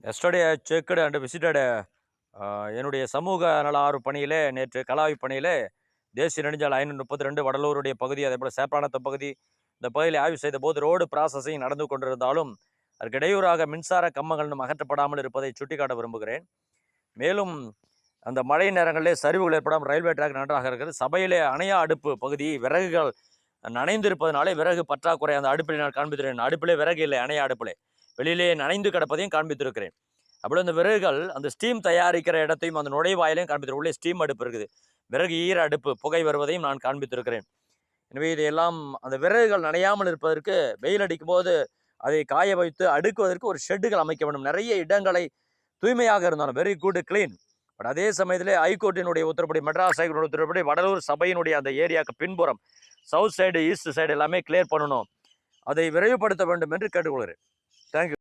Yesterday I checked and visited என்னுடைய சமூக நல ஆர்வ பணியிலே நேற்று கலாய்வு பணியிலே தேசிய நெடுஞ்சாலை 532 வடலூருடைய பகுதி, அதேபோல சேப்பானத்த பகுதி, இந்த பகுதியில் ஆய்வு செய்த போது ரோடு ப்ராசஸிங் நடந்து கொண்டிருந்தாலும் அதற்கு இடையூறாக மின்சார கம்பங்களும் அகற்றப்படாமல் இருப்பதை சுட்டிக்காட்ட விரும்புகிறேன். மேலும் அந்த மழை நேரங்களிலே சரிவுகள் ஏற்படாமல் ரயில்வே ட்ராக் நன்றாக இருக்கிறது. சபையிலே அணையா அடுப்பு பகுதி விறகுகள் நனைந்திருப்பதனாலே விறகு பற்றாக்குறை அந்த அடுப்பில் நான் காண்பித்திருக்கிறேன். அடுப்பிலே விறகு இல்லை, அணையா அடுப்பிலே வெளியிலே நனைந்து கிடப்பதையும் காண்பித்திருக்கிறேன். அப்படி அந்த விறகுகள் அந்த ஸ்டீம் தயாரிக்கிற இடத்தையும் அந்த நுழைவாயிலையும் காண்பித்திருக்கிறேன். உள்ளே ஸ்டீம் அடுப்பு இருக்குது, விறகு ஈர அடுப்பு புகை வருவதையும் நான் காண்பித்திருக்கிறேன். எனவே இதையெல்லாம் அந்த விறகுகள் நனையாமல் இருப்பதற்கு வெயில் அடிக்கும் போது அதை காய வைத்து அடுக்குவதற்கு ஒரு ஷெட்டுகள் அமைக்க வேண்டும். நிறைய இடங்களை தூய்மையாக இருந்தாலும் வெரி குட் கிளீன். பட் அதே சமயத்திலே ஹைகோர்ட்டினுடைய உத்தரப்படி, மெட்ராஸ் ஹைகோர்ட் உத்தரப்படி வடலூர் சபையினுடைய அந்த ஏரியாவுக்கு பின்புறம் சவுத் சைடு ஈஸ்ட் சைடு எல்லாமே கிளியர் பண்ணணும். அதை விரைவுபடுத்த வேண்டும் என்று கேட்டுக்கொள்கிறேன். தேங்க்யூ.